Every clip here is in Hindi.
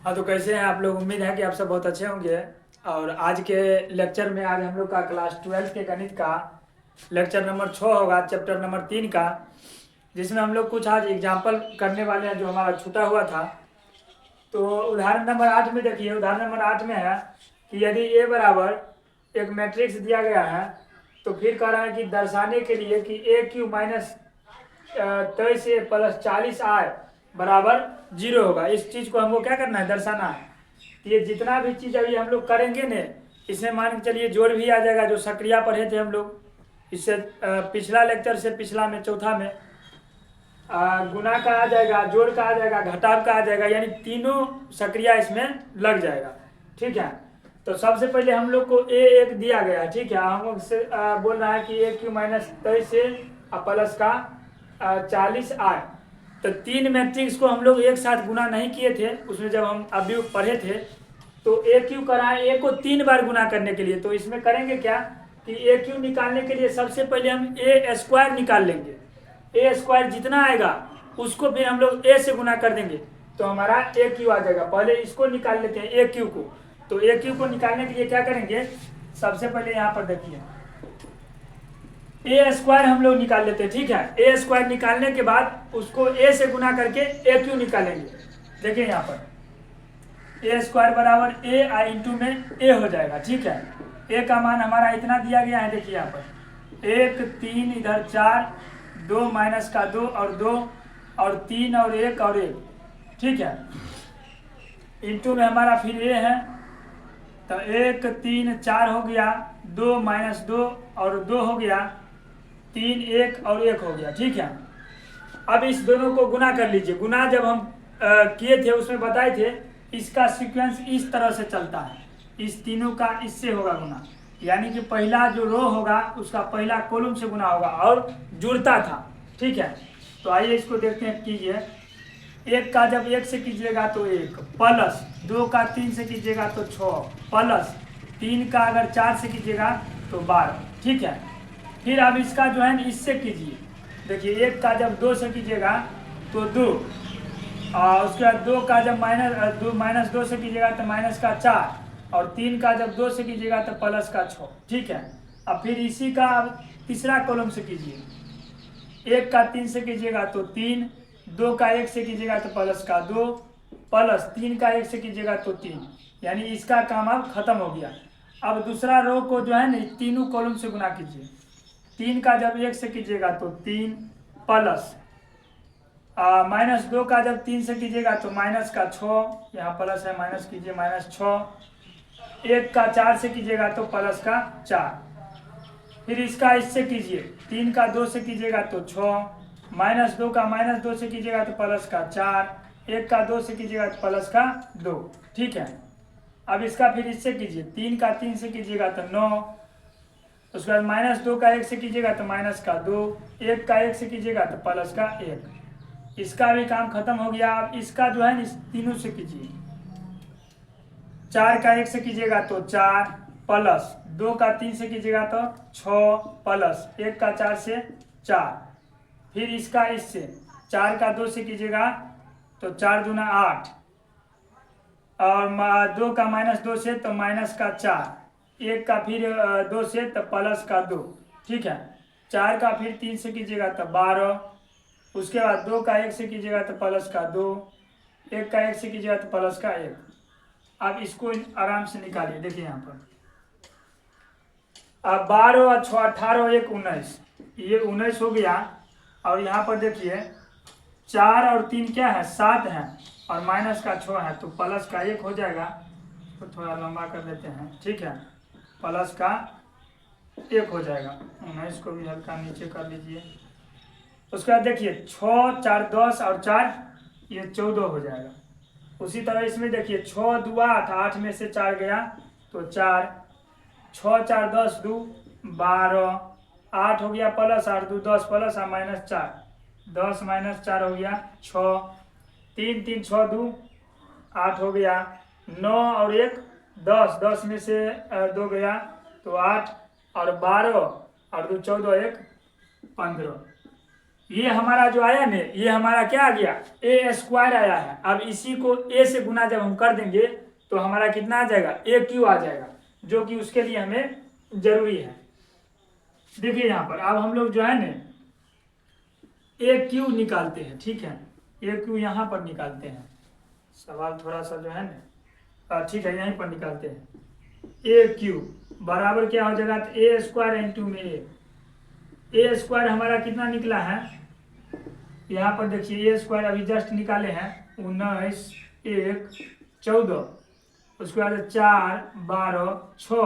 हाँ, तो कैसे हैं आप लोग। उम्मीद है कि आप सब बहुत अच्छे होंगे। और आज के लेक्चर में आज हम लोग का क्लास 12 के गणित का लेक्चर नंबर 6 होगा, चैप्टर नंबर 3 का, जिसमें हम लोग कुछ आज एग्जाम्पल करने वाले हैं जो हमारा छूटा हुआ था। तो उदाहरण नंबर 8 में देखिए, उदाहरण नंबर 8 में है कि यदि ए बराबर एक मैट्रिक्स दिया गया है, तो फिर कह रहा है कि दर्शाने के लिए कि ए क्यू माइनस 23 ए प्लस 40 आय बराबर 0 होगा। इस चीज़ को हमको क्या करना है, दर्शाना है। ये जितना भी चीज़ अभी हम लोग करेंगे ने, इसमें मान के चलिए जोड़ भी आ जाएगा, जो सक्रिया पढ़े थे हम लोग इससे पिछला लेक्चर से, पिछला में चौथा में गुना का आ जाएगा, जोड़ का आ जाएगा, घटाव का आ जाएगा, यानी तीनों सक्रिया इसमें लग जाएगा। ठीक है, तो सबसे पहले हम लोग को ए एक दिया गया है। ठीक है, हम लोग से बोल रहा है कि ए क्यू माइनस 23 से प्लस का 40 आय। तो तीन मैट्रिक्स को हम लोग एक साथ गुना नहीं किए थे, उसमें जब हम अभी पढ़े थे तो ए क्यू कराए ए को 3 बार गुना करने के लिए। तो इसमें करेंगे क्या कि ए क्यू निकालने के लिए सबसे पहले हम ए स्क्वायर निकाल लेंगे। ए स्क्वायर जितना आएगा उसको फिर हम लोग ए से गुना कर देंगे, तो हमारा ए क्यू आ जाएगा। पहले इसको निकाल लेते हैं ए क्यू को। तो ए क्यू को निकालने के लिए क्या करेंगे, सबसे पहले यहाँ पर देखिए ए स्क्वायर हम लोग निकाल लेते हैं। ठीक है, ए स्क्वायर निकालने के बाद उसको ए से गुना करके ए क्यू निकालेंगे। देखिए यहाँ पर ए स्क्वायर बराबर ए आई इंटू में ए हो जाएगा। ठीक है, ए का मान हमारा इतना दिया गया है। देखिए यहाँ पर 1 3 इधर 4 2 माइनस का 2 और 2 और 3 और 1 और 1। ठीक है, इंटू में हमारा फिर ए है, तो 1 3 4 हो गया, 2 माइनस 2 और 2 हो गया, 3 1 और 1 हो गया। ठीक है, अब इस दोनों को गुना कर लीजिए। गुना जब हम किए थे उसमें बताए थे इसका सीक्वेंस इस तरह से चलता है, इस तीनों का इससे होगा गुना, यानी कि पहला जो रो होगा उसका पहला कॉलम से गुना होगा और जुड़ता था। ठीक है, तो आइए इसको देखते हैं, कीजिए। एक का जब 1 से कीजिएगा तो 1 प्लस 2 का 3 से कीजिएगा तो 6 प्लस 3 का अगर 4 से कीजिएगा तो 12। ठीक है, फिर अब इसका जो है इससे कीजिए। देखिए 1 का जब 2 से कीजिएगा तो 2, और उसके बाद 2 का जब माइनस 2 से कीजिएगा तो माइनस का 4, और 3 का जब 2 से कीजिएगा तो प्लस का 6। ठीक है, अब फिर इसी का तीसरा कॉलम से कीजिए। 1 का 3 से कीजिएगा तो 3, 2 का 1 से कीजिएगा तो प्लस का 2, प्लस 3 का 1 से कीजिएगा तो 3, यानी इसका काम अब खत्म हो गया। अब दूसरा रो को जो है ना तीनों कॉलम से गुना कीजिए। 3 का जब 1 से कीजिएगा तो 3 प्लस माइनस 2 का जब 3 से कीजिएगा तो माइनस का 6, यहाँ प्लस है माइनस कीजिए माइनस 6, 1 का 4 से कीजिएगा तो प्लस का 4, फिर इसका इससे कीजिए। 3 का 2 से कीजिएगा तो 6, माइनस 2 का माइनस 2 से कीजिएगा तो प्लस का 4, 1 का 2 से कीजिएगा तो प्लस का 2। ठीक है, अब इसका फिर इससे कीजिए। 3 का 3 से कीजिएगा तो 9, उसके बाद माइनस 2 का 1 से कीजिएगा तो माइनस का 2, 1 का 1 से कीजिएगा तो प्लस का 1। इसका भी काम खत्म हो गया। अब इसका जो है इस तीनों से कीजिए। 4 का 1 से कीजिएगा तो 4 प्लस 2 का 3 से कीजिएगा तो 6 प्लस 1 का 4 से 4, फिर इसका इससे 4 का 2 से कीजिएगा तो 4 दूना 8, और 2 का माइनस 2 से तो माइनस का 4, 1 का फिर 2 से तो प्लस का 2। ठीक है, 4 का फिर 3 से कीजिएगा तो 12, उसके बाद 2 का 1 से कीजिएगा तो प्लस का 2, 1 का 1 से कीजिएगा तो प्लस का 1। अब इसको आराम से निकालिए। देखिए यहाँ पर अब 12 और 6 18 1 19, ये 19 हो गया। और यहाँ पर देखिए 4 और 3 क्या है, 7 है, और माइनस का 6 है, तो प्लस का 1 हो जाएगा। तो थोड़ा लंबा कर देते हैं। ठीक है, प्लस का 1 हो जाएगा। 19 को भी हल्का नीचे कर लीजिए। उसके बाद देखिए 6 4 10 और 4 ये 14 हो जाएगा। उसी तरह इसमें देखिए 6 2 8, 8 में से 4 गया तो 4, 6 4 10 2 12, 8 हो गया प्लस 8 2 10 प्लस माइनस 4, 10 माइनस 4 हो गया 6, 3 3 6 2 8 हो गया, 9 और 1 10, 10 में से 2 गया तो 8, और 12 और 2 14, 1 15। ये हमारा जो आया ना, ये हमारा क्या आ गया, ए स्क्वायर आया है। अब इसी को ए से गुना जब हम कर देंगे तो हमारा कितना आ जाएगा, ए क्यू आ जाएगा, जो कि उसके लिए हमें जरूरी है। देखिए यहाँ पर अब हम लोग जो है ना ए क्यू निकालते हैं, ठीक है, ए क्यू यहाँ पर निकालते हैं। सवाल थोड़ा सा जो है ना, ठीक है, यहीं पर निकालते हैं। ए क्यू बराबर क्या हो जाएगा, तो ए स्क्वायर इंटू में ए स्क्वायर हमारा कितना निकला है, यहाँ पर देखिए ए स्क्वायर अभी जस्ट निकाले हैं, 19 1 14, उसके बाद 4 12 6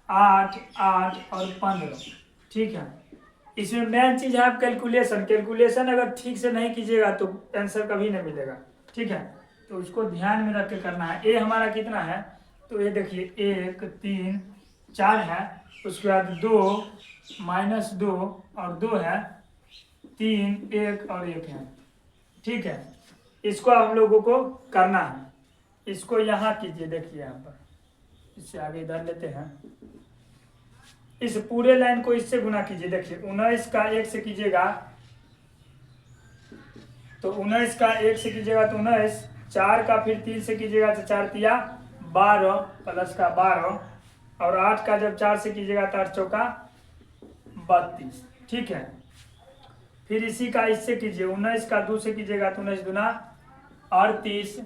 8 8 और 15, ठीक है। इसमें मेन चीज है आप कैलकुलेशन अगर ठीक से नहीं कीजिएगा तो आंसर कभी नहीं मिलेगा, ठीक है। तो उसको ध्यान में रख के करना है। ए हमारा कितना है, तो ये देखिए 1 3 4 है, उसके बाद 2 -2 और 2 है, 3 1 और 1 है, ठीक है। इसको हम लोगों को करना है, इसको यहाँ कीजिए, देखिए यहाँ पर, इससे आगे इधर लेते हैं, इस पूरे लाइन को इससे गुना कीजिए। देखिए 19 का 1 से कीजिएगा तो 19 का 1 से कीजिएगा तो 19, 4 का फिर 3 से कीजिएगा तो 4 तिया 12 प्लस का 12, और 8 का जब 4 से कीजिएगा तो 8 चौका 32, ठीक है। फिर इसी का इससे कीजिए, 19 का 2 से कीजिएगा तो 19 दूना 38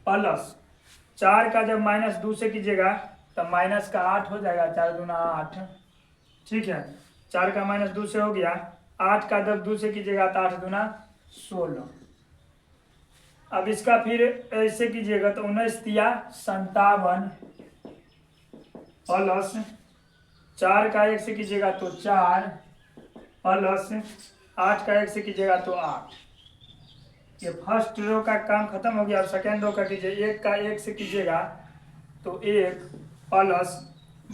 प्लस 4 का जब -2 से कीजिएगा तो माइनस का 8 हो जाएगा, 4 दूना 8, ठीक है। 4 का -2 से हो गया, 8 का जब 2 से कीजिएगा तो 8 दूना 16। अब इसका फिर ऐसे कीजिएगा तो 19 तिया 57 प्लस 4 का 1 से कीजिएगा तो 4 प्लस 8 का 1 से कीजिएगा तो 8। ये फर्स्ट रो का काम खत्म हो गया। और सेकेंड रो का कीजिए, 1 का 1 से कीजिएगा तो 1 प्लस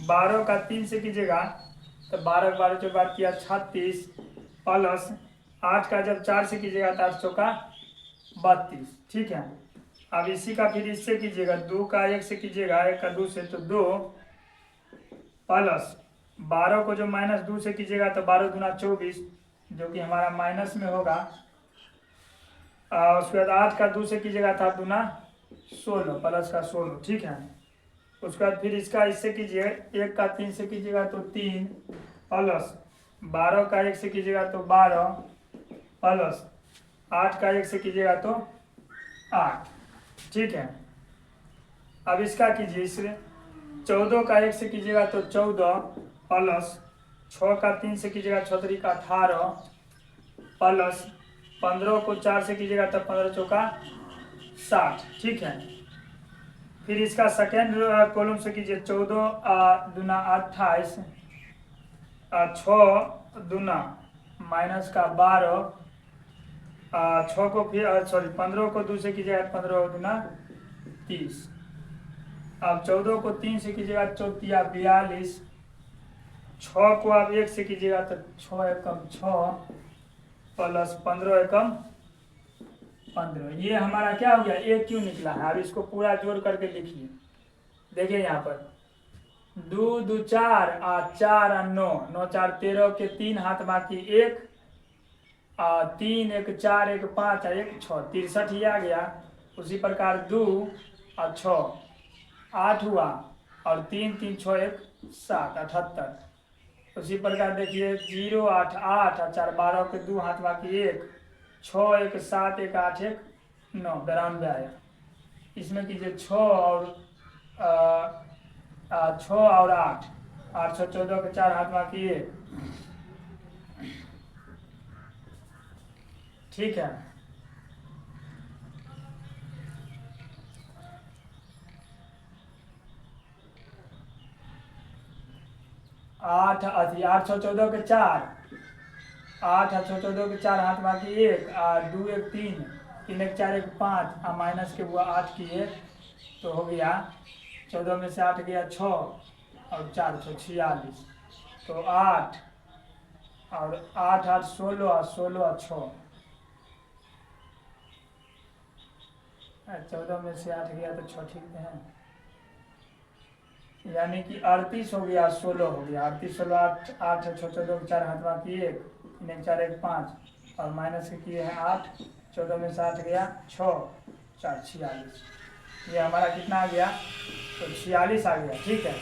12 का 3 से कीजिएगा तो 12 12 जो बात किया 36 प्लस 8 का जब 4 से कीजिएगा तो 8 चौका 32, ठीक है। अब इसी का फिर इससे कीजिएगा, 2 का 1 से कीजिएगा, 1 का 2 से तो 2 प्लस 12 को जो -2 से कीजिएगा तो 12 दूना 24, जो कि हमारा माइनस में होगा। उसके बाद 8 का 2 से कीजिएगा तो 8 दूना 16 प्लस का 16, ठीक है। उसके बाद फिर इसका इससे कीजिए, 1 का 3 से कीजिएगा तो 3 प्लस 12 का 1 से कीजिएगा तो 12 प्लस 8 का 1 से कीजिएगा तो 8, ठीक है। अब इसका कीजिए, इसलिए 14 का 1 से कीजिएगा तो 14 प्लस 6 का 3 से कीजिएगा 6 3 का 18 प्लस 15 को 4 से कीजिएगा तो 15 चौका 60, ठीक है। फिर इसका सेकेंड कॉलम से कीजिए, 14 दूना 28, 6 दूना माइनस का 12, 6 को फिर 15 को 2 से कीजिएगा 15 दूना 30। अब 14 को 3 से कीजिएगा 4 42, 6 को आप 1 से कीजिएगा तो 6 एकम 6 प्लस 15 एकम 15। ये हमारा क्या हो गया, ए क्यू निकला है। अब इसको पूरा जोड़ करके लिखिए, देखिए यहाँ पर 2 2 4 4 9 9 4 13 के 3 हाथ बाकी 1, 3 1 4 1 5 1 6 63 ही आ गया। उसी प्रकार 2 और 6 8 हुआ, और 3 3 6 1 7 78। उसी प्रकार देखिए 0 8 8 और 4 12 के 2 हाथ बाकी 1, 6 1 7 1 8 1 9 92 आया। इसमें कीजिए 6 और 8 8 6 14 के 4 हाथ बाकी 1, ठीक है। आठ 6 14 के 4, 8 6 14 के 4 हाथ बाकी 1, 2 1 3 3 1 4 1 5, माइनस के हुआ 8 किए तो हो गया 14 में से 8 गया 6 और 4 6 46, तो 8 और 8 8 16 16 6, 14 में से 8 गया तो 6 ठीक है, यानी कि 38 हो गया 16 हो गया, 38 16 8 8 6 14 4 हाथ बाकी 1 3 1 4 1 5 और माइनस के किए हैं 8, 14 में से 8 गया 6, 4 46। ये हमारा कितना आ गया, तो 46 आ गया। ठीक है,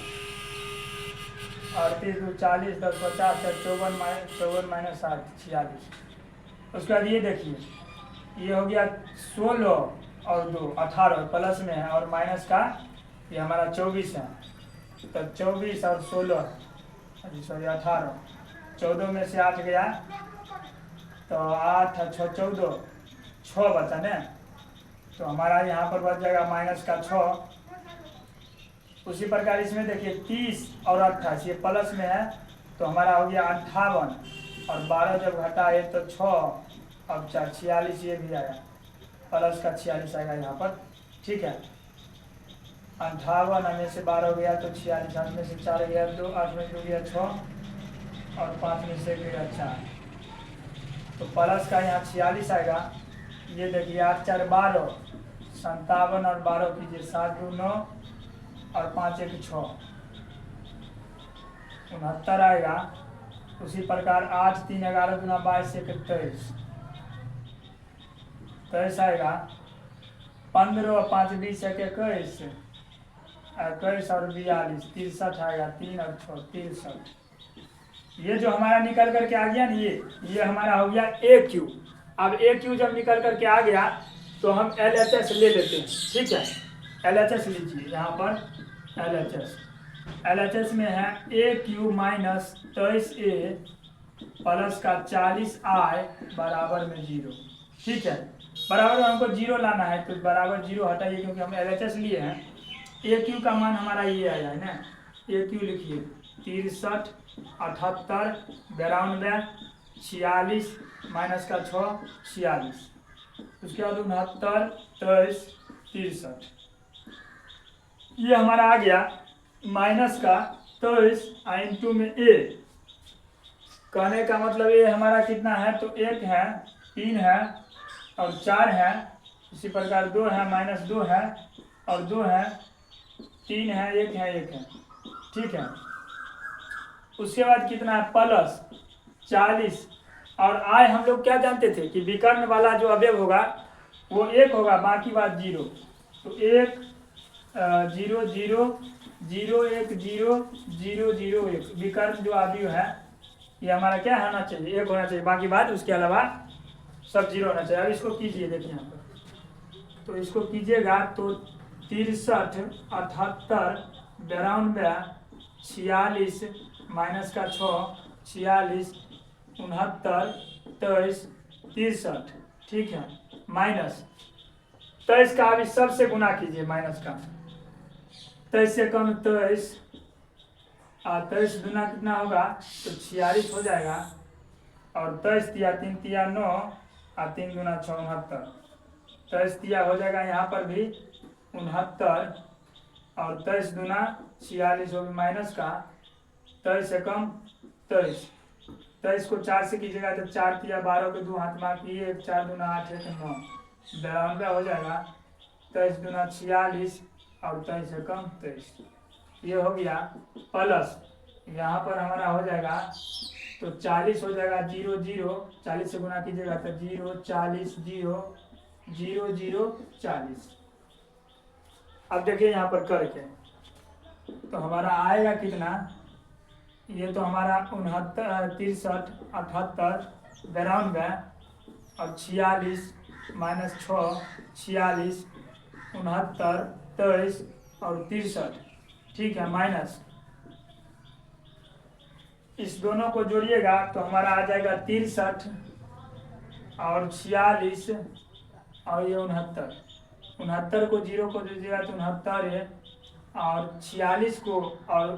38 2 40 10 50 54 माइनस 8 46। उसके बाद ये देखिए, ये हो गया 16 और 2 18 प्लस में है, और माइनस का ये हमारा 24 है। तो 24 और 16 सॉरी 18, 14 में से 8 गया तो 8 और 6 14, 6 बचा ना। तो हमारा यहाँ पर बच जाएगा माइनस का 6। उसी प्रकार इसमें देखिए 30 और 28 ये प्लस में है, तो हमारा हो गया 58, और 12 जब घटाए तो 6 और 4 46, ये भी आया प्लस का 46 आएगा यहाँ पर। ठीक है, 58 में से 12 गया तो 46, 8 में से 4 गया 2, 8 में से 2 गया 6, और 5 में से गया 4, तो प्लस का यहाँ 46 आएगा। ये देखिए 8 4 12, 57 और 12 कीजिए 7 2 9 और 5 1 6, 69 आएगा। उसी प्रकार 8 3 11 2 22 1 23, 23 आएगा। 15 और 5 20 1 21, 21 और 42 63 आएगा। 3 और 6 63। ये जो हमारा निकल करके आ गया ना, ये हमारा हो गया ए क्यू। अब ए क्यू जब निकल करके आ गया तो हम LHS ले लेते हैं। ठीक है, LHS लीजिए यहाँ पर। LHS में है ए क्यू माइनस 23A प्लस का 40I बराबर में 0। ठीक है, बराबर में हमको 0 लाना है, तो बराबर 0 हटाइए क्योंकि हम LHS लिए हैं। ए क्यू का मान हमारा ये आया है ना, ए क्यू लिखिए 63 78 92 46 माइनस का 6 46, उसके बाद 69 23 63। ये हमारा आ गया माइनस का 23 इंटू में ए। कहने का मतलब ये हमारा कितना है, तो 1 है 3 है और 4 है। इसी प्रकार 2 है माइनस 2 है और 2 है 3 है 1 है 1 है। ठीक है, उसके बाद कितना है प्लस 40, और आय हम लोग क्या जानते थे कि विकर्ण वाला जो अवयव होगा वो 1 होगा, बाकी बात 0। तो 1 0 0 0 1 0 0 0 1 विकर्ण जो अवयव है ये हमारा क्या होना चाहिए, 1 होना चाहिए, बाकी बात उसके अलावा सब 0 होना चाहिए। अब इसको कीजिए, देखिए यहाँ पर, तो इसको कीजिएगा तो 63 78 92 46 माइनस का 6 46 69 23 63। ठीक है, माइनस 23 का अभी सबसे गुना कीजिए, माइनस का 23 से कम 23, 23 गुना कितना होगा, तो 46 हो जाएगा। और 23 तिया 3 तिया 9 और 3 गुना 6 69, 23 तिया हो जाएगा यहाँ पर भी 69, और 23 गुना 46 होगी माइनस का 23 से कम 23। 23 को 4 से कीजिएगा तो 4 तिया 12 के 2 हाथ मार किए 4 दूना 8 1 9 92 हो जाएगा। 23 दूना 46 और 23 से कम 23, ये हो गया प्लस। यहाँ पर हमारा हो जाएगा तो 40 हो जाएगा 0 0, 40 से गुना कीजिएगा तो 0 40 0 0 0 40। अब देखिए यहाँ पर करके तो हमारा आएगा कितना, ये तो हमारा 69 63 78 92 और 46 माइनस 6 46 69 23 और 63। ठीक है, माइनस इस दोनों को जोड़िएगा तो हमारा आ जाएगा 63 और 46 और ये 69 को 0 को जोड़िएगा तो 69 है, और 46 को और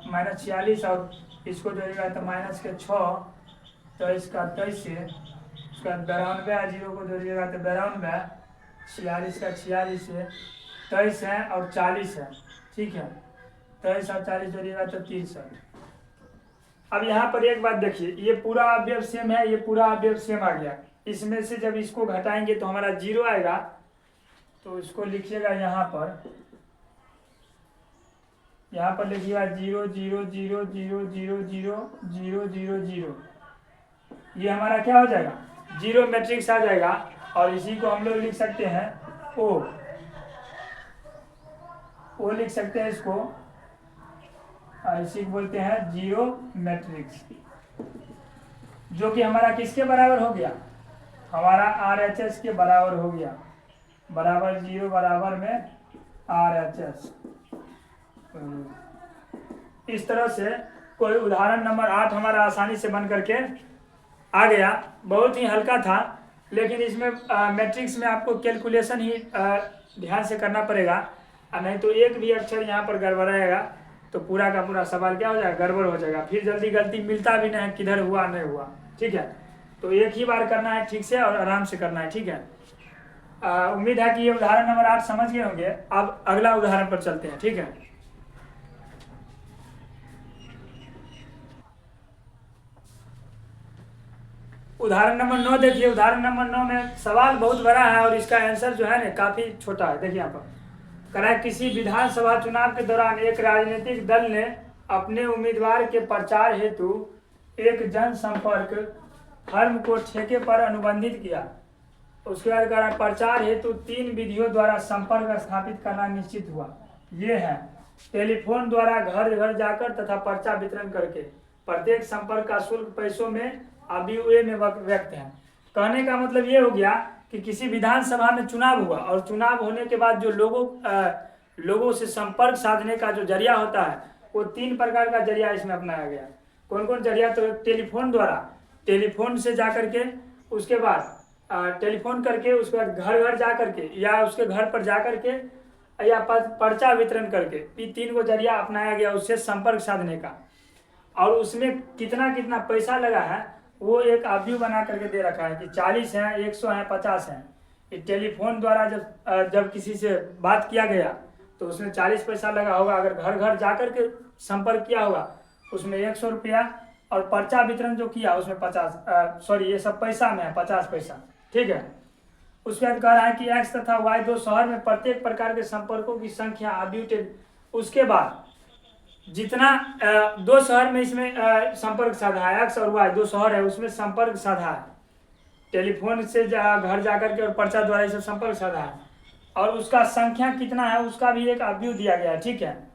माइनस 46 और इसको जोड़ेगा तो माइनस के 6, तो इसका 23 है, उसका 92 0 को जोड़िएगा तो 92, 46 का 46 है, 23 है और 40 है। ठीक है, 23 और 40 जोड़िएगा तो 63। अब यहाँ पर एक बात देखिए, ये पूरा अवयव सेम है, ये पूरा अवयव सेम आ गया। इसमें से जब इसको घटाएंगे तो हमारा 0 आएगा, तो इसको लिखिएगा यहाँ पर लिखिएगा 0 0 0 0 0 0 0 0 0। ये हमारा क्या हो जाएगा, जीरो मैट्रिक्स आ जाएगा और इसी को हम लोग लिख सकते हैं ओ लिख सकते हैं इसको, और इसी को बोलते हैं जीरो मैट्रिक्स, जो कि हमारा किसके बराबर हो गया, हमारा RHS के बराबर हो गया, बराबर जीरो बराबर में RHS। इस तरह से कोई उदाहरण नंबर 8 हमारा आसानी से बन करके आ गया। बहुत ही हल्का था, लेकिन इसमें मैट्रिक्स में आपको कैलकुलेशन ही ध्यान से करना पड़ेगा, नहीं तो एक भी अक्षर यहाँ पर गड़बड़ाएगा तो पूरा का पूरा सवाल क्या हो जाएगा, गड़बड़ हो जाएगा, फिर जल्दी गलती मिलता भी नहीं किधर हुआ नहीं हुआ। ठीक है, तो एक ही बार करना है ठीक से और आराम से करना है। ठीक है, उम्मीद है कि ये उदाहरण नंबर 8 समझ गए होंगे। अब अगला उदाहरण पर चलते हैं। ठीक है, उदाहरण नंबर 9 देखिए। उदाहरण नंबर 9 में सवाल बहुत बड़ा है और इसका आंसर जो है ना काफी छोटा है। देखिए यहाँ पर करा, किसी विधानसभा चुनाव के दौरान एक राजनीतिक दल ने अपने उम्मीदवार के प्रचार हेतु एक जनसंपर्क फर्म को ठेके पर अनुबंधित किया। उसके बाद करा, प्रचार हेतु 3 विधियों द्वारा संपर्क स्थापित करना निश्चित हुआ। ये है टेलीफोन द्वारा घर घर जाकर तथा पर्चा वितरण करके। प्रत्येक संपर्क का शुल्क पैसों में ABUA में व्यक्त है। कहने का मतलब ये हो गया कि किसी विधानसभा में चुनाव हुआ और चुनाव होने के बाद जो लोगों से संपर्क साधने का जो जरिया होता है वो 3 प्रकार का जरिया इसमें अपनाया गया। कौन कौन जरिया, तो टेलीफोन द्वारा, टेलीफोन से जा करके, उसके बाद टेलीफोन करके, उसके बाद घर घर जा करके या उसके घर पर जा करके, या पर्चा वितरण करके, ये 3 को जरिया अपनाया गया उससे संपर्क साधने का। और उसमें कितना कितना पैसा लगा है वो एक ABU बना करके दे रखा है कि 40 है, 100 है, 50 है। ये टेलीफोन द्वारा जब किसी से बात किया गया तो उसमें 40 पैसा लगा होगा। अगर घर घर जाकर के संपर्क किया होगा उसमें 100 रुपया, और पर्चा वितरण जो किया उसमें 50, ये सब पैसा में है, 50 पैसा। ठीक है, उसके बाद कह रहा है कि X तथा Y 2 शहर में प्रत्येक प्रकार के संपर्कों की संख्या ABU। उसके बाद जितना 2 शहर में इसमें संपर्क साधा है, X और Y 2 शहर है उसमें संपर्क साधा है, टेलीफोन से घर जाकर के और पर्चा द्वारा इसे संपर्क साधा है, और उसका संख्या कितना है उसका भी एक ABU दिया गया है। ठीक है,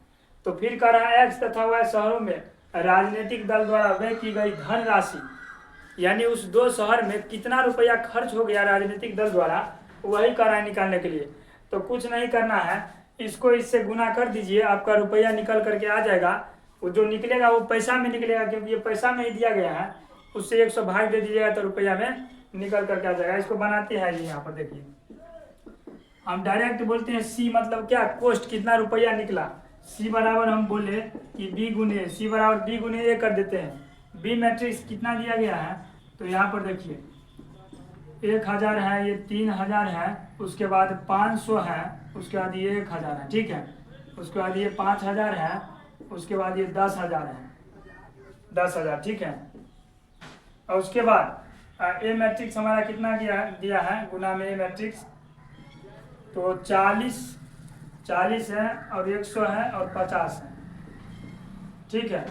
तो फिर कह रहा है X तथा Y शहरों में राजनीतिक दल द्वारा व्यय की गई धन राशि, यानी उस 2 शहर में कितना रुपया खर्च हो गया राजनीतिक दल द्वारा, वही कह रहा है निकालने के लिए। तो कुछ नहीं करना है, इसको इससे गुना कर दीजिए, आपका रुपया निकल करके आ जाएगा। वो जो निकलेगा वो पैसा में निकलेगा, क्योंकि ये पैसा में ही दिया गया है, उससे 100 भाग दे दीजिएगा तो रुपया में निकल करके आ जाएगा। इसको बनाते हैं जी, यहाँ पर देखिए हम डायरेक्ट बोलते हैं C मतलब क्या, कॉस्ट, कितना रुपया निकला। C बराबर हम बोले कि B गुने C बराबर B गुने A कर देते हैं। B मैट्रिक्स कितना दिया गया है, तो यहाँ पर देखिए 1000 है, ये 3000 है, उसके बाद 500 है, उसके बाद ये 1000 है। ठीक है, उसके बाद ये 5000 है, उसके बाद ये 10000 है, 10000। ठीक है, और उसके बाद A मैट्रिक्स हमारा कितना दिया है गुना में A मैट्रिक्स, तो 40 है और 100 है और 50 है। ठीक है,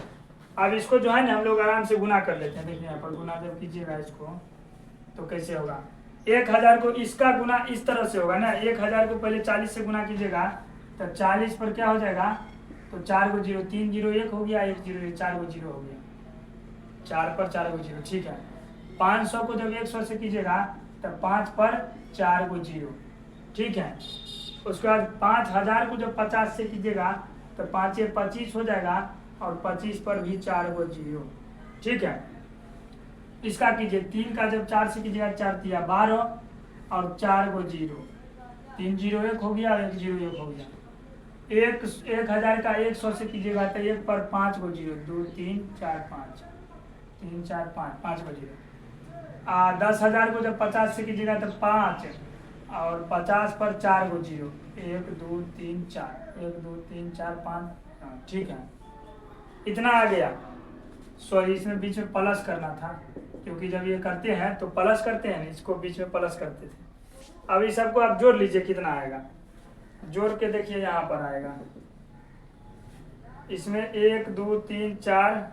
अब इसको जो है ना हम लोग आराम से गुना कर लेते हैं। देखिए यहाँ पर गुना जब कीजिएगा इसको तो कैसे होगा, 1000 को इसका गुना इस तरह से होगा ना, 1000 को पहले 40 से गुना कीजिएगा तो 40 पर क्या हो जाएगा, तो 4 को 0, 3 0 1 हो गया, 1 0 4 को 0 हो गया, 4 पर 4 को 0। ठीक है, 500 को जब 100 से कीजिएगा तो 5 पर 4 को 0। ठीक है, उसके बाद 5000 को जब 50 से कीजिएगा तो 5 25 हो जाएगा, और 25 पर भी 4 को 0। ठीक है, इसका कीजिए 3 का जब 4 से कीजिएगा 4 3 12 और 4 को 0, 3 0 1 हो गया, 1 0 1 हो गया। 1000 का 100 से कीजिएगा तो 1 पर 5 को 0, 2 3 4 5, 3 4 5, 5 को 0। 10,000 को जब 50 से कीजिएगा तो 5, और 50 पर 4 को 0, 1 2 3 4, 1 2 3 4 5। ठीक है, इतना आ गया। सॉरी, इसमें बीच में प्लस करना था, क्योंकि जब ये करते हैं तो प्लस करते हैं, इसको बीच में प्लस करते थे। अब इस सबको आप जोड़ लीजिए कितना आएगा, जोड़ के देखिए यहाँ पर आएगा, इसमें 1 2 3 4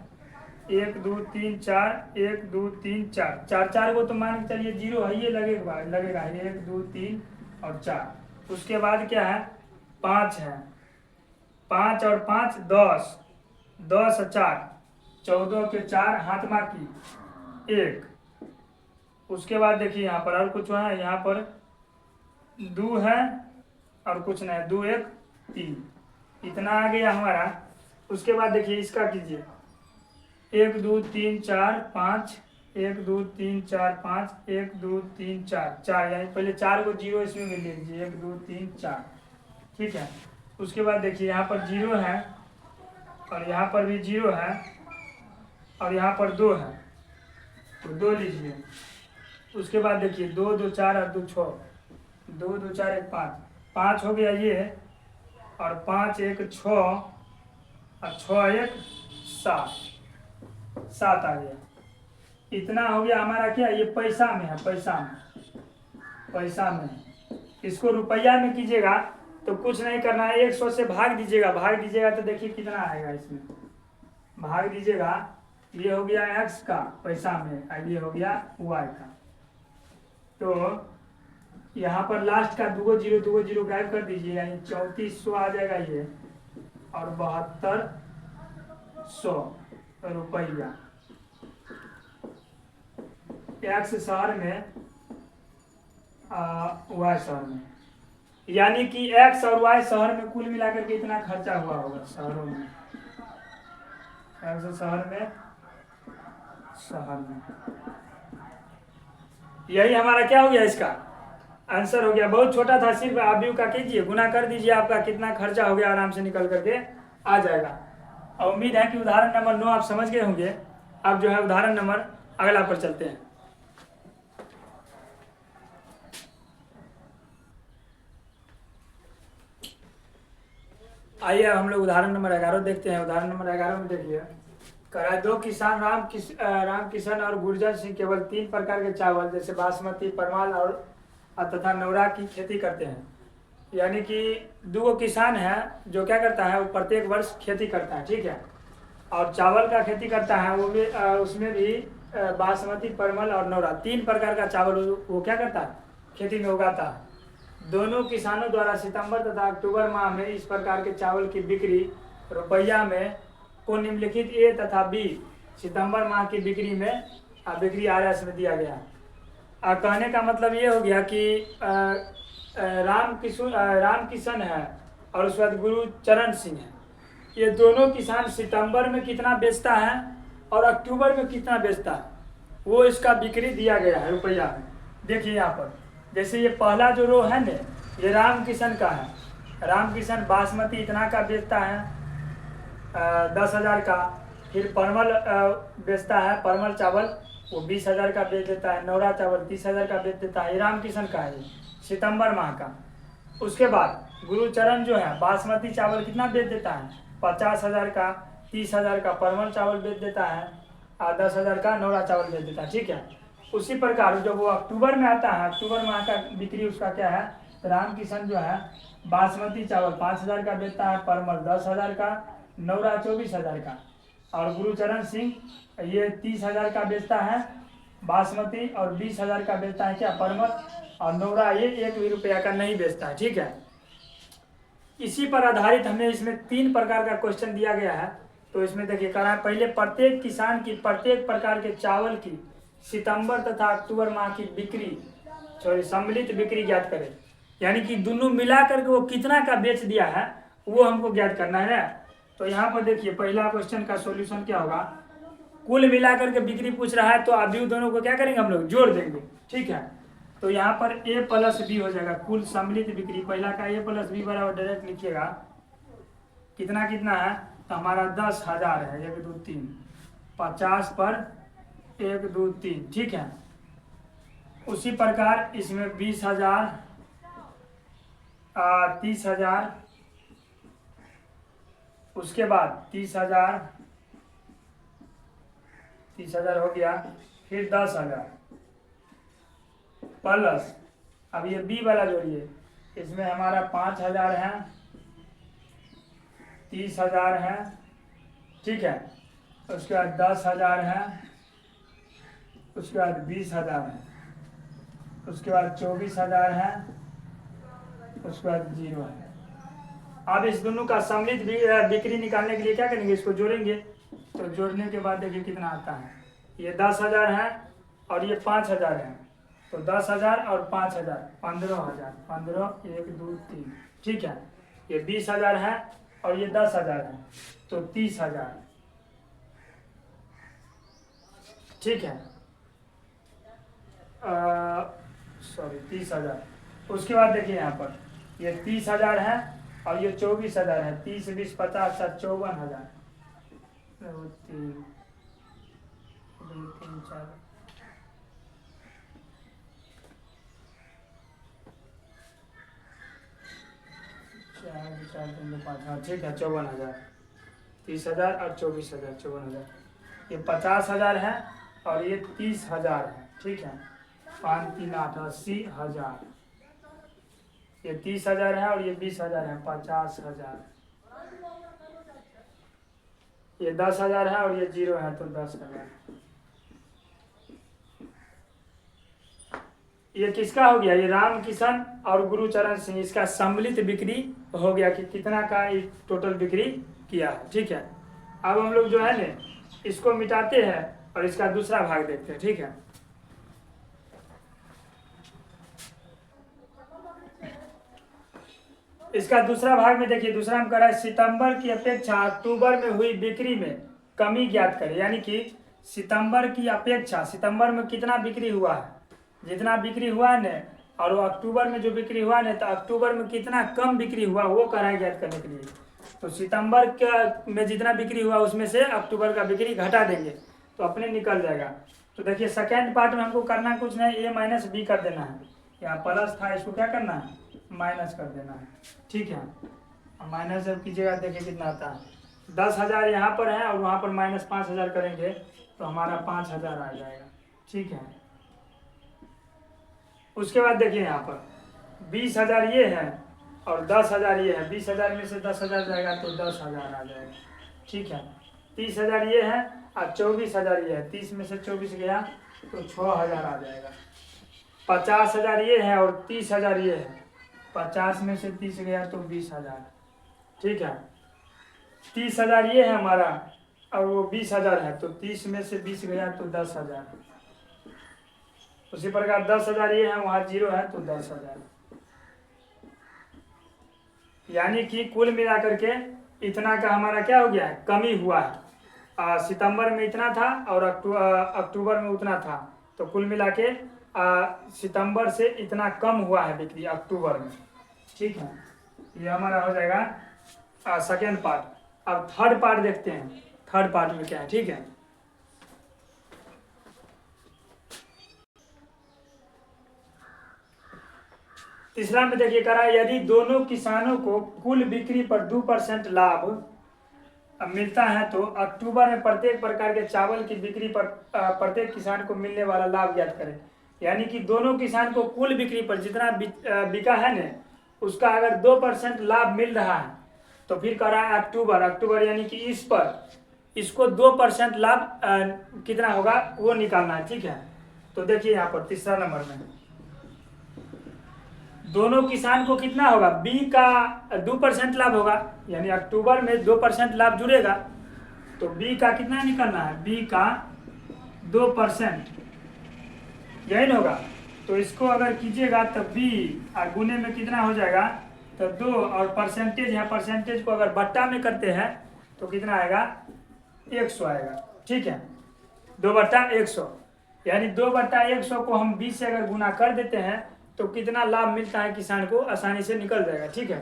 1 2 3 4, 1 2 3 4, 4 को तो मान के चलिए 0 है, ये लगेगा 1 2 3 और 4। उसके बाद क्या है 5 है, 5 और 5 10, 10 और 4 14 के 4 हाथमा की 1। उसके बाद देखिए यहाँ पर और कुछ है, यहाँ पर 2 है और कुछ नहीं, 2 1 3, इतना आ गया हमारा। उसके बाद देखिए इसका कीजिए 1 2 3 4 5, 1 2 3 4 5, 1 2 3 4 4, यानी पहले 4 को 0 इसमें भी ले लीजिए 1 2 3 4, ठीक है। उसके बाद देखिए यहाँ पर 0 है और यहाँ पर भी 0 है और यहाँ पर 2 है, तो 2 लीजिए। उसके बाद देखिए 2 2 4 और 2 6, 2 2 4 1 5, 5 हो गया ये, और 5 1 6 और 6 1 7, 7 आ गया। इतना हो गया हमारा क्या, ये पैसा में है, पैसा में। इसको रुपया में कीजिएगा तो कुछ नहीं करना है, 100 से भाग दीजिएगा तो देखिए कितना आएगा, इसमें भाग दीजिएगा। ये हो गया x का पैसा में और ये हो गया y का। तो यहाँ पर लास्ट का 2 0 गायब कर दीजिए, यानी 3400 आ जाएगा ये, और 7200 रुपया एक्स शहर में वाई शहर में, यानी कि एक्स और वाई शहर में कुल मिलाकर के इतना खर्चा हुआ होगा शहरों में, एक्स शहर में यही हमारा क्या हो गया, इसका आंसर हो गया। बहुत छोटा था, सिर्फ आप भी का कीजिए, गुना कर दीजिए, आपका कितना खर्चा हो गया आराम से निकल करके आ जाएगा। और उम्मीद है कि उदाहरण नंबर 9 आप समझ गए होंगे। अब जो है उदाहरण नंबर अगला पर चलते हैं। आइए हम लोग उदाहरण नंबर 11 देखते हैं। उदाहरण नंबर 11 में देखिए, करा 2 किसान राम किशन और गुर्जर सिंह केवल 3 प्रकार के चावल जैसे बासमती, परमाल और तथा नौरा की खेती करते हैं। यानी कि 2 किसान है जो क्या करता है, वो प्रत्येक वर्ष खेती करता है, ठीक है, और चावल का खेती करता है, वो भी उसमें भी बासमती, परमल और नौरा 3 प्रकार का चावल वो क्या करता है, खेती में उगाता है। दोनों किसानों द्वारा सितंबर तथा अक्टूबर माह में इस प्रकार के चावल की बिक्री रुपया में को निम्नलिखित ए तथा बी सितंबर माह की बिक्री में बिक्री आरएस में दिया गया है। कहने का मतलब ये हो गया कि राम किशन है और उसके बाद गुरुचरण सिंह है, ये दोनों किसान सितंबर में कितना बेचता है और अक्टूबर में कितना बेचता है, वो इसका बिक्री दिया गया है रुपया में। देखिए यहाँ पर जैसे ये पहला जो रो है ना, ये राम किशन का है। राम किशन बासमती इतना का बेचता है 10,000 का, फिर परमल बेचता है, परमल चावल वो 20,000 का बेच देता है, नौरा चावल 30,000 का बेच देता है। ये राम किशन का है सितंबर माह का। उसके बाद गुरुचरण जो है बासमती चावल कितना बेच देता है, 50,000 का, 30,000 का परमल चावल बेच देता है और 10,000 का नौरा चावल बेच देता है, ठीक है। उसी प्रकार जब वो अक्टूबर में आता है, अक्टूबर माह का बिक्री उसका क्या है, तो राम किशन जो है बासमती चावल 5,000 का बेचता है, परमल 10,000 का, नौरा 24,000 का, और गुरुचरण सिंह ये 30,000 का बेचता है बासमती और 20,000 का बेचता है क्या, परमल, और नौरा ये 1 भी रुपया का नहीं बेचता है, ठीक है। इसी पर आधारित हमें इसमें 3 प्रकार का क्वेश्चन दिया गया है। तो इसमें देखिए करा पहले प्रत्येक किसान की प्रत्येक प्रकार के चावल की सितंबर तथा अक्टूबर माह की बिक्री सम्मिलित बिक्री ज्ञात करें, यानी कि दोनों मिला करके वो कितना का बेच दिया है वो हमको ज्ञात करना है। तो यहाँ पर देखिए पहला क्वेश्चन का सॉल्यूशन क्या होगा, कुल मिला करके बिक्री पूछ रहा है तो अभी दोनों को क्या करेंगे, हम लोग जोड़ देंगे, ठीक है। तो यहाँ पर a प्लस बी हो जाएगा, कुल सम्मिलित बिक्री पहला का a प्लस बी बराबर डायरेक्ट लिखिएगा कितना कितना है, तो हमारा 10,000 है, 1 2 3 50 पर 1 2 3, ठीक है। उसी प्रकार इसमें 20,000 30,000, उसके बाद 30,000 हो गया, फिर 10,000 प्लस अब ये बी वाला जोड़िए, इसमें हमारा 5,000 है, 30,000 है, ठीक है। उसके बाद 10,000 है, उसके बाद 20,000 है, उसके बाद 24,000 है, उसके बाद 0 है। अब इस दोनों का सम्मिलित बिक्री निकालने के लिए क्या करेंगे, इसको जोड़ेंगे। तो जोड़ने के बाद देखिए कितना आता है। ये 10,000 है और ये 5,000 है, तो 10,000 और 5,000 15,000, 15 1 2 3, ठीक है। ये 20,000 है और ये 10,000 है, तो 30,000, ठीक है। सॉरी 30,000। उसके बाद देखिए यहाँ पर ये 30,000 है और ये 24,000 है। 30 20 50 54,000, 2 3 4 4 3 5, हाँ ठीक है 54,000। 30,000 और 24,000, 54,000। ये 50,000 है और ये 30,000 है, ठीक है। 5 3 8 80,000। ये 30,000 है और ये 20,000 है, 50,000। ये 10,000 है और ये 0 है, तो 10,000। ये किसका हो गया, ये राम किशन और गुरुचरण सिंह, इसका सम्मिलित बिक्री हो गया कि कितना का टोटल बिक्री किया है, ठीक है। अब हम लोग जो है ना इसको मिटाते हैं और इसका दूसरा भाग देखते हैं, ठीक है। इसका दूसरा भाग में देखिए, दूसरा हम कर रहा है सितंबर की अपेक्षा अक्टूबर में हुई बिक्री में कमी ज्ञात करें। यानी कि सितंबर की अपेक्षा सितंबर में कितना बिक्री हुआ है, जितना बिक्री हुआ है न, और वो अक्टूबर में जो बिक्री हुआ न, तो अक्टूबर में कितना कम बिक्री हुआ वो कर रहा है ज्ञात करने के लिए। तो सितंबर का में जितना बिक्री हुआ उसमें से अक्टूबर का बिक्री घटा देंगे तो अपने निकल जाएगा। तो देखिए सेकेंड पार्ट में हमको करना कुछ नहीं, ए माइनस बी कर देना है। यहाँ प्लस था, इसको क्या करना है, माइनस कर देना है, ठीक है। माइनस जब कीजिएगा देखिए कितना आता है। 10,000 यहाँ पर है और वहाँ पर माइनस 5,000 करेंगे तो हमारा 5,000 आ जाएगा, ठीक है। उसके बाद देखिए यहाँ पर 20,000 ये है और 10,000 ये है। 20,000 में से 10,000 जाएगा तो 10,000 आ जाएगा, ठीक है। 30,000 ये है और 24,000 ये है। 30 में से 24 गया तो 6,000 आ जाएगा। 50,000 ये है और 30,000 ये है। 50 में से 30 गया तो 20,000, ठीक है। 30,000 ये है हमारा और वो 20,000 है, तो 30 में से 20 गया तो 10,000। उसी प्रकार 10,000 ये है, वहाँ 0 है तो 10,000। यानी कि कुल मिलाकर के इतना का हमारा क्या हो गया है, कमी हुआ है। सितंबर में इतना था और अक्टूबर में उतना था, तो कुल मिला के सितंबर से इतना कम हुआ है बिक्री अक्टूबर में, ठीक है। ये हमारा हो जाएगा सेकेंड पार्ट। अब थर्ड पार्ट देखते हैं, थर्ड पार्ट में क्या है, ठीक है। तीसरा में देखिए करा, यदि दोनों किसानों को कुल बिक्री पर 2% लाभ मिलता है तो अक्टूबर में प्रत्येक प्रकार के चावल की बिक्री पर प्रत्येक किसान को मिलने वाला लाभ ज्ञात करें। यानी कि दोनों किसान को कुल बिक्री पर जितना बिका है न, उसका अगर 2% लाभ मिल रहा है तो फिर कर रहा है अक्टूबर यानी कि इस पर इसको 2% लाभ कितना होगा वो निकालना है, ठीक है। तो देखिए यहाँ पर तीसरा नंबर में दोनों किसान को कितना होगा, बी का 2% लाभ होगा, यानी अक्टूबर में 2% लाभ जुड़ेगा तो बी का कितना निकलना है, बी का 2%, यही ना होगा। तो इसको अगर कीजिएगा तो बी गुने में कितना हो जाएगा, तो 2 और परसेंटेज है, परसेंटेज को अगर बट्टा में करते हैं तो कितना आएगा, 100 आएगा, ठीक है। 2/100 यानी 2/100 को हम 20 से अगर गुना कर देते हैं तो कितना लाभ मिलता है किसान को आसानी से निकल जाएगा, ठीक है।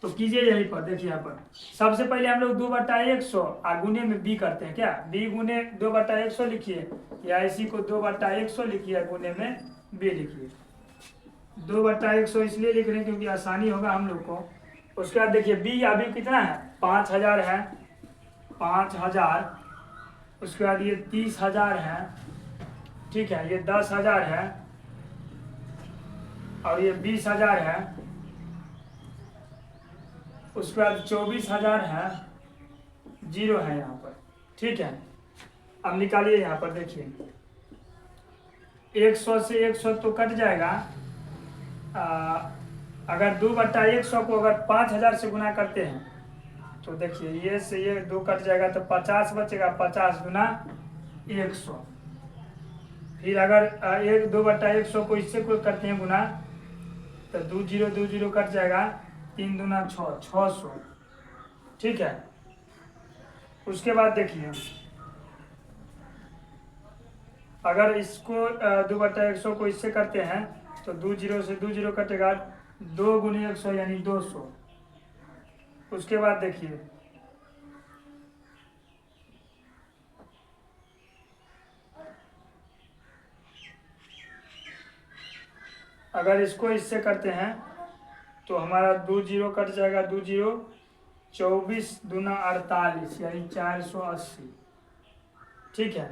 तो कीजिए यहीं पर, देखिए यहाँ पर सबसे पहले हम लोग 2/100 गुने में बी करते हैं, क्या बी गुने 2/100 लिखिए, या इसी को 2/100 लिखिए, गुने में बी लिखिए। 2/100 इसलिए लिख रहे हैं क्योंकि आसानी होगा हम लोग को। उसके बाद देखिए बी अभी कितना है, 5,000 है, 5,000। उसके बाद ये 30,000 है, ठीक है। ये 10,000 है और ये 20,000 है। उसके बाद 24,000 है, 0 है यहाँ पर, ठीक है। अब निकालिए यहाँ पर, देखिए 100 से 100 तो कट जाएगा। अगर 2/100 को अगर 5000 से गुना करते हैं तो देखिए ये से ये 2 कट जाएगा तो 50 बचेगा, 50 गुना 100। फिर अगर 2/100 को इससे कोई करते हैं गुना तो 2 0 कट जाएगा, 3 दूना 6, 600। ठीक है। उसके बाद देखिए अगर इसको 2/100 को इससे करते हैं तो 2 0 से 2 0 कटेगा, 2 गुने 100 यानी 200। उसके बाद देखिए अगर इसको इससे करते हैं तो हमारा 2 0 कट जाएगा, 2 0 24 दूना 48 यानी 480। ठीक है।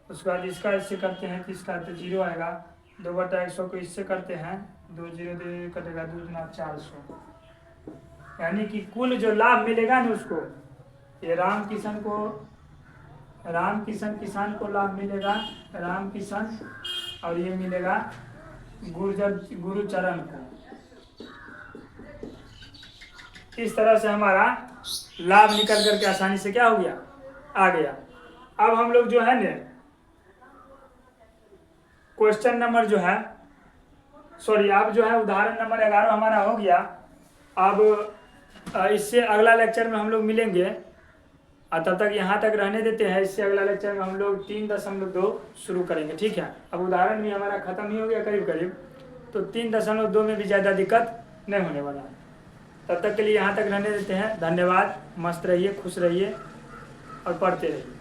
उसके बाद इसका इससे करते हैं तो इसका तो 0 आएगा, 2/100 को इससे करते हैं 2 0 कटेगा, 2 दूना 400। यानी कि कुल जो लाभ मिलेगा ना उसको, ये राम किसान को लाभ मिलेगा, राम किसान, और ये मिलेगा गुरुचरण को। इस तरह से हमारा लाभ निकल करके आसानी से क्या हो गया, आ गया। अब हम लोग जो है ना क्वेश्चन नंबर जो है अब जो है उदाहरण नंबर 11 हमारा हो गया। अब इससे अगला लेक्चर में हम लोग मिलेंगे, और तब तक यहाँ तक रहने देते हैं। इससे अगला लेक्चर में हम लोग 3.2 शुरू करेंगे। ठीक है। अब उदाहरण भी हमारा ख़त्म ही हो गया करीब करीब, तो 3.2 में भी ज़्यादा दिक्कत नहीं होने वाला है। तब तक के लिए यहाँ तक रहने देते हैं। धन्यवाद। मस्त रहिए, खुश रहिए और पढ़ते रहिए।